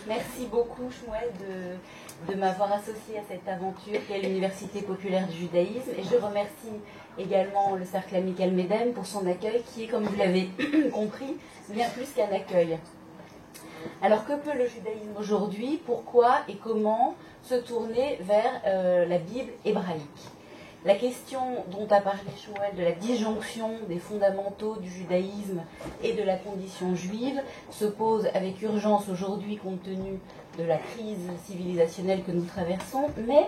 Merci beaucoup, Shmuel, de m'avoir associé à cette aventure qu'est l'Université populaire du judaïsme. Et je remercie également le Cercle Amical Medem pour son accueil, qui est, comme vous l'avez compris, bien plus qu'un accueil. Alors, que peut le judaïsme aujourd'hui? Pourquoi et comment se tourner vers la Bible hébraïque? La question dont a parlé Shmuel de la disjonction des fondamentaux du judaïsme et de la condition juive se pose avec urgence aujourd'hui compte tenu de la crise civilisationnelle que nous traversons, mais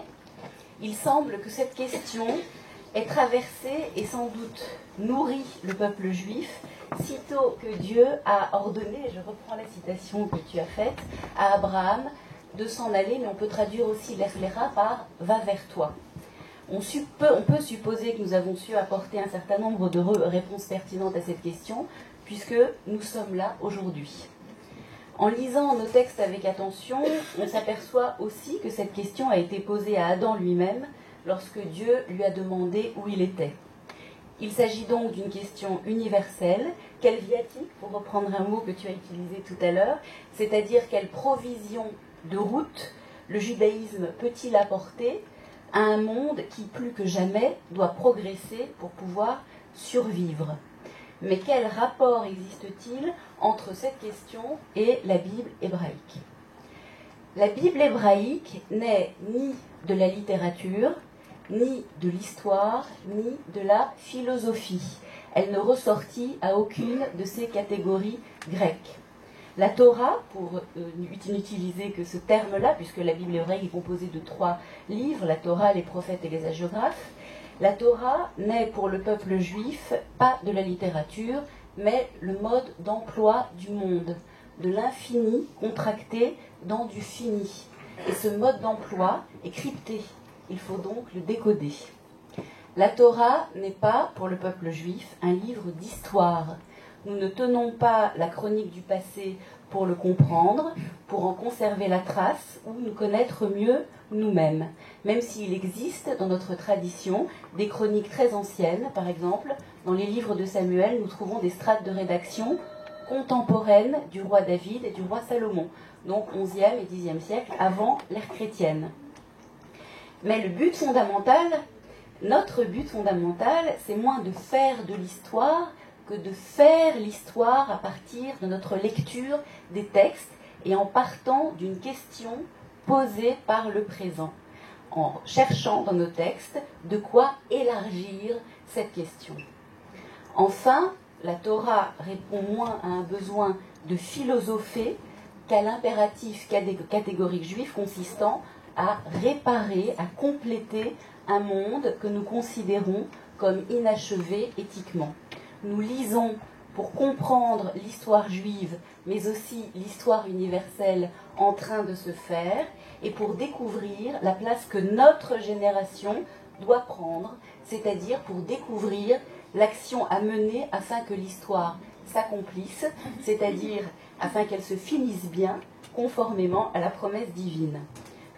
il semble que cette question ait traversé et sans doute nourri le peuple juif, sitôt que Dieu a ordonné, et je reprends la citation que tu as faite, à Abraham de s'en aller, mais on peut traduire aussi l'Echléra par « va vers toi ». On peut supposer que nous avons su apporter un certain nombre de réponses pertinentes à cette question, puisque nous sommes là aujourd'hui. En lisant nos textes avec attention, on s'aperçoit aussi que cette question a été posée à Adam lui-même lorsque Dieu lui a demandé où il était. Il s'agit donc d'une question universelle, quelle viatique, pour reprendre un mot que tu as utilisé tout à l'heure, c'est-à-dire quelle provision de route le judaïsme peut-il apporter à un monde qui, plus que jamais, doit progresser pour pouvoir survivre. Mais quel rapport existe-t-il entre cette question et la Bible hébraïque? La Bible hébraïque n'est ni de la littérature, ni de l'histoire, ni de la philosophie. Elle ne ressortit à aucune de ces catégories grecques. La Torah, pour n'utiliser que ce terme-là, puisque la Bible hébraïque est composée de 3 livres, la Torah, les prophètes et les hagiographes, la Torah n'est pour le peuple juif pas de la littérature, mais le mode d'emploi du monde, de l'infini contracté dans du fini. Et ce mode d'emploi est crypté, il faut donc le décoder. La Torah n'est pas, pour le peuple juif, un livre d'histoire. Nous ne tenons pas la chronique du passé pour le comprendre, pour en conserver la trace ou nous connaître mieux nous-mêmes. Même s'il existe dans notre tradition des chroniques très anciennes, par exemple, dans les livres de Samuel, nous trouvons des strates de rédaction contemporaines du roi David et du roi Salomon, donc 11e et 10e siècle avant l'ère chrétienne. Mais le but fondamental, notre but fondamental, c'est moins de faire de l'histoire que de faire l'histoire à partir de notre lecture des textes et en partant d'une question posée par le présent, en cherchant dans nos textes de quoi élargir cette question. Enfin, la Torah répond moins à un besoin de philosopher qu'à l'impératif catégorique juif consistant à réparer, à compléter un monde que nous considérons comme inachevé éthiquement. Nous lisons pour comprendre l'histoire juive, mais aussi l'histoire universelle en train de se faire, et pour découvrir la place que notre génération doit prendre, c'est-à-dire pour découvrir l'action à mener afin que l'histoire s'accomplisse, c'est-à-dire afin qu'elle se finisse bien, conformément à la promesse divine.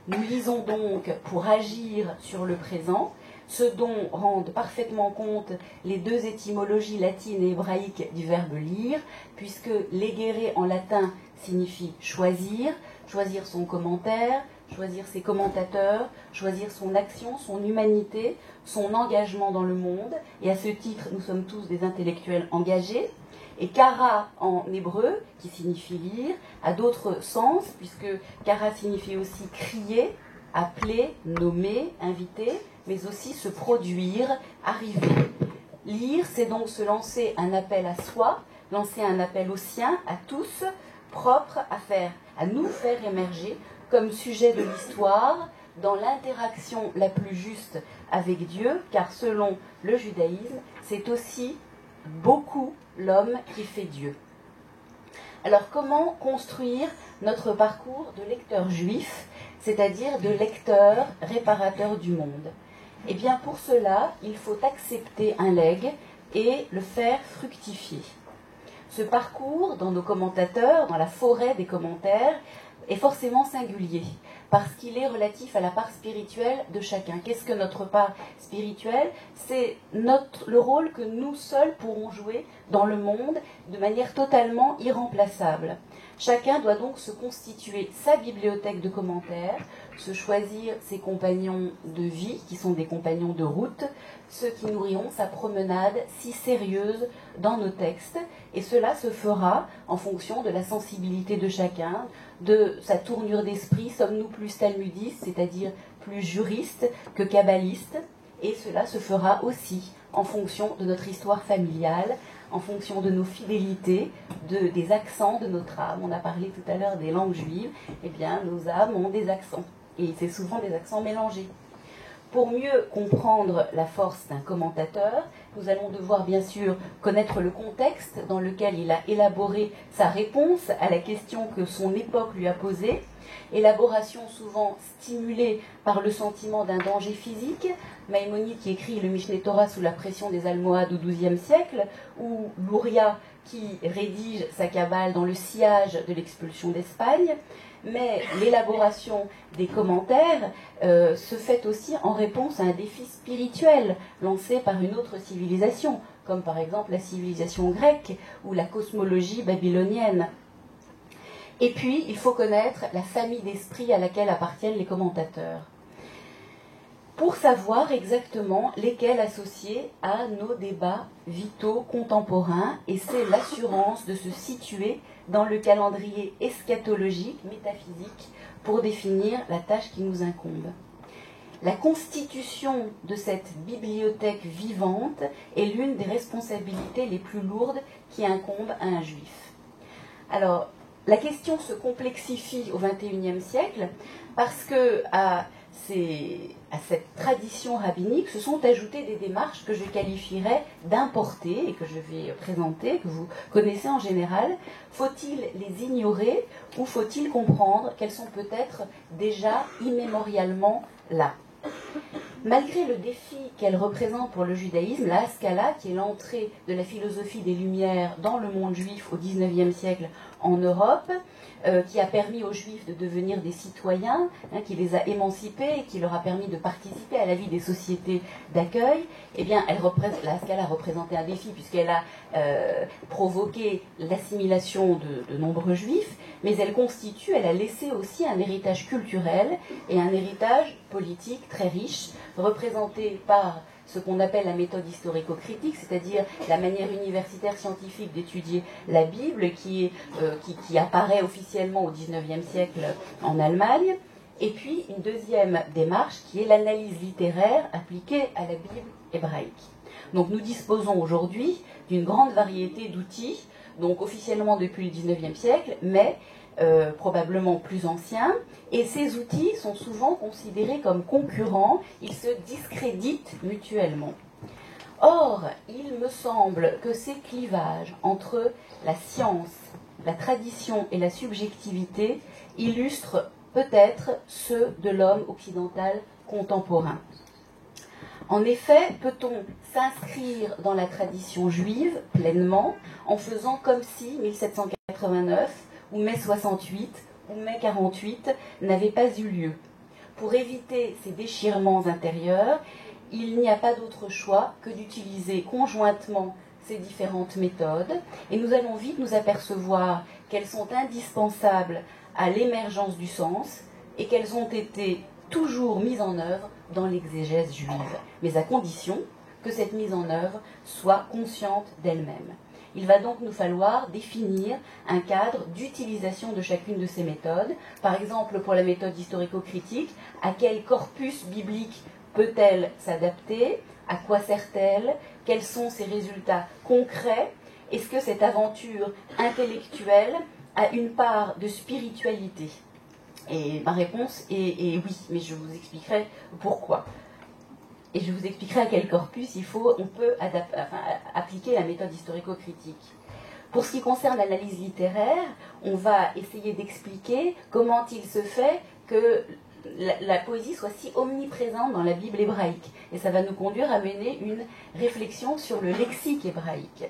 Nous lisons donc pour agir sur le présent, ce dont rendent parfaitement compte les 2 étymologies latines et hébraïques du verbe lire, puisque légere en latin signifie choisir, choisir son commentaire, choisir ses commentateurs, choisir son action, son humanité, son engagement dans le monde, et à ce titre nous sommes tous des intellectuels engagés. Et kara en hébreu, qui signifie lire, a d'autres sens, puisque kara signifie aussi crier, appeler, nommer, inviter, mais aussi se produire, arriver. Lire, c'est donc se lancer un appel à soi, lancer un appel aux siens, à tous, propre à nous faire émerger comme sujet de l'histoire, dans l'interaction la plus juste avec Dieu, car selon le judaïsme, c'est aussi beaucoup l'homme qui fait Dieu. Alors comment construire notre parcours de lecteur juif, c'est-à-dire de lecteur réparateur du monde? Eh bien pour cela, il faut accepter un legs et le faire fructifier. Ce parcours, dans nos commentateurs, dans la forêt des commentaires, est forcément singulier, parce qu'il est relatif à la part spirituelle de chacun. Qu'est-ce que notre part spirituelle? C'est le rôle que nous seuls pourrons jouer dans le monde de manière totalement irremplaçable. Chacun doit donc se constituer sa bibliothèque de commentaires, se choisir ses compagnons de vie, qui sont des compagnons de route, ceux qui nourriront sa promenade si sérieuse dans nos textes, et cela se fera en fonction de la sensibilité de chacun, de sa tournure d'esprit. Sommes-nous plus talmudistes, c'est-à-dire plus juristes que kabbalistes, et cela se fera aussi en fonction de notre histoire familiale, en fonction de nos fidélités, des accents de notre âme. On a parlé tout à l'heure des langues juives, eh bien nos âmes ont des accents, et c'est souvent des accents mélangés. Pour mieux comprendre la force d'un commentateur, nous allons devoir bien sûr connaître le contexte dans lequel il a élaboré sa réponse à la question que son époque lui a posée, élaboration souvent stimulée par le sentiment d'un danger physique. Maïmonide qui écrit le Mishneh Torah sous la pression des Almohades au XIIe siècle, ou Luria qui rédige sa Kabbale dans le sillage de l'expulsion d'Espagne. Mais l'élaboration des commentaires se fait aussi en réponse à un défi spirituel lancé par une autre civilisation, comme par exemple la civilisation grecque ou la cosmologie babylonienne. Et puis, il faut connaître la famille d'esprit à laquelle appartiennent les commentateurs, pour savoir exactement lesquels associer à nos débats vitaux contemporains, et c'est l'assurance de se situer dans le calendrier eschatologique, métaphysique, pour définir la tâche qui nous incombe. La constitution de cette bibliothèque vivante est l'une des responsabilités les plus lourdes qui incombent à un juif. Alors, la question se complexifie au XXIe siècle parce que à cette tradition rabbinique se sont ajoutées des démarches que je qualifierais d'importées et que je vais présenter, que vous connaissez en général. Faut-il les ignorer ou faut-il comprendre qu'elles sont peut-être déjà immémorialement là? Malgré le défi qu'elle représente pour le judaïsme, la Haskalah, qui est l'entrée de la philosophie des Lumières dans le monde juif au XIXe siècle en Europe, qui a permis aux Juifs de devenir des citoyens, qui les a émancipés et qui leur a permis de participer à la vie des sociétés d'accueil, eh bien, la Haskalah a représenté un défi puisqu'elle a provoqué l'assimilation de nombreux Juifs, mais elle a laissé aussi un héritage culturel et un héritage politique très riche, représenté par ce qu'on appelle la méthode historico-critique, c'est-à-dire la manière universitaire scientifique d'étudier la Bible qui apparaît officiellement au XIXe siècle en Allemagne, et puis une deuxième démarche qui est l'analyse littéraire appliquée à la Bible hébraïque. Donc nous disposons aujourd'hui d'une grande variété d'outils, donc officiellement depuis le XIXe siècle, mais probablement plus anciens, et ces outils sont souvent considérés comme concurrents, ils se discréditent mutuellement. Or, il me semble que ces clivages entre la science, la tradition et la subjectivité illustrent peut-être ceux de l'homme occidental contemporain. En effet, peut-on s'inscrire dans la tradition juive pleinement en faisant comme si 1789 ou mai 68 ou mai 48 n'avaient pas eu lieu? Pour éviter ces déchirements intérieurs, il n'y a pas d'autre choix que d'utiliser conjointement ces différentes méthodes, et nous allons vite nous apercevoir qu'elles sont indispensables à l'émergence du sens et qu'elles ont été toujours mises en œuvre dans l'exégèse juive, mais à condition que cette mise en œuvre soit consciente d'elle-même. Il va donc nous falloir définir un cadre d'utilisation de chacune de ces méthodes. Par exemple, pour la méthode historico-critique, à quel corpus biblique peut-elle s'adapter? À quoi sert-elle? Quels sont ses résultats concrets? Est-ce que cette aventure intellectuelle a une part de spiritualité? Et ma réponse est oui, mais je vous expliquerai pourquoi. Et je vous expliquerai à quel corpus on peut appliquer la méthode historico-critique. Pour ce qui concerne l'analyse littéraire, on va essayer d'expliquer comment il se fait que la poésie soit si omniprésente dans la Bible hébraïque. Et ça va nous conduire à mener une réflexion sur le lexique hébraïque.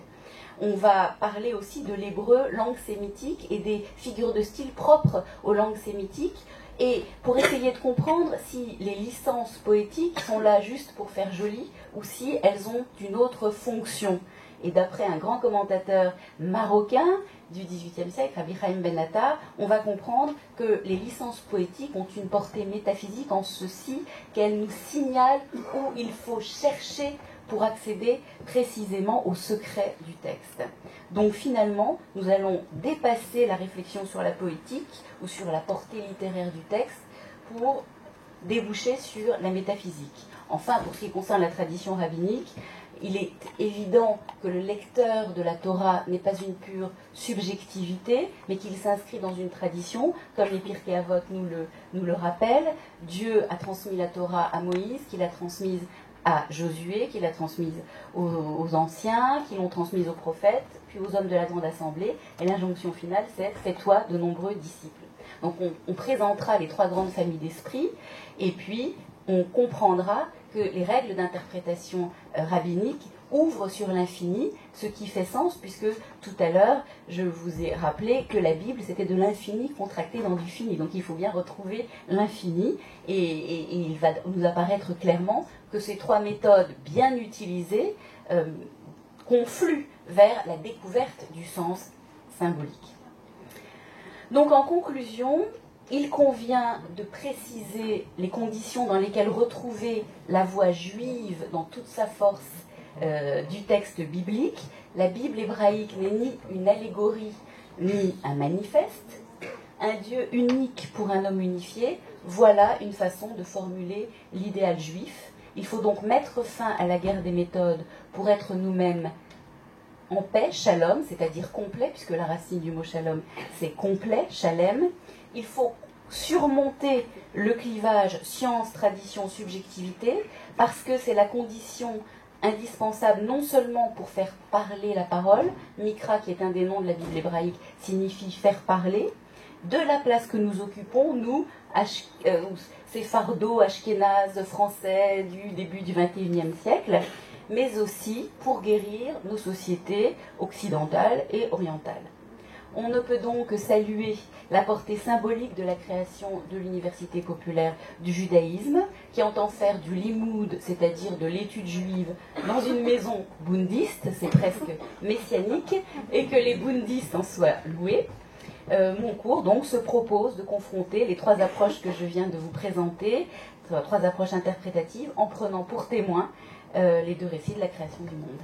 On va parler aussi de l'hébreu, langue sémitique, et des figures de style propres aux langues sémitiques, et pour essayer de comprendre si les licences poétiques sont là juste pour faire joli ou si elles ont une autre fonction. Et d'après un grand commentateur marocain du XVIIIe siècle, Rabbi Chaim Ben Atta, on va comprendre que les licences poétiques ont une portée métaphysique en ceci qu'elles nous signalent où il faut chercher pour accéder précisément au secret du texte. Donc finalement, nous allons dépasser la réflexion sur la poétique ou sur la portée littéraire du texte pour déboucher sur la métaphysique. Enfin, pour ce qui concerne la tradition rabbinique, il est évident que le lecteur de la Torah n'est pas une pure subjectivité, mais qu'il s'inscrit dans une tradition, comme les Pirkei Avot nous le rappellent. Dieu a transmis la Torah à Moïse, qu'il a transmise à Josué, qu'il a transmise aux anciens, qui l'ont transmise aux prophètes, puis aux hommes de la grande assemblée. Et l'injonction finale, c'est « fais-toi de nombreux disciples ». Donc on présentera les trois grandes familles d'esprit, et puis on comprendra que les règles d'interprétation rabbinique ouvrent sur l'infini, ce qui fait sens, puisque tout à l'heure, je vous ai rappelé que la Bible, c'était de l'infini contracté dans du fini. Donc il faut bien retrouver l'infini, et il va nous apparaître clairement que ces trois méthodes bien utilisées confluent vers la découverte du sens symbolique. Donc en conclusion, il convient de préciser les conditions dans lesquelles retrouver la voix juive dans toute sa force du texte biblique. La Bible hébraïque n'est ni une allégorie ni un manifeste. Un Dieu unique pour un homme unifié, voilà une façon de formuler l'idéal juif. Il faut donc mettre fin à la guerre des méthodes pour être nous-mêmes en paix, shalom, c'est-à-dire complet, puisque la racine du mot shalom, c'est complet, shalem. Il faut surmonter le clivage science, tradition, subjectivité, parce que c'est la condition indispensable non seulement pour faire parler la parole, Mikra, qui est un des noms de la Bible hébraïque, signifie faire parler, de la place que nous occupons, nous, séphardo, ashkénazes, français du début du XXIe siècle, mais aussi pour guérir nos sociétés occidentales et orientales. On ne peut donc que saluer la portée symbolique de la création de l'université populaire du judaïsme, qui entend faire du limoud, c'est-à-dire de l'étude juive, dans une maison bundiste, c'est presque messianique, et que les bundistes en soient loués. Mon cours donc se propose de confronter les trois approches que je viens de vous présenter, trois approches interprétatives, en prenant pour témoin les deux récits de la création du monde.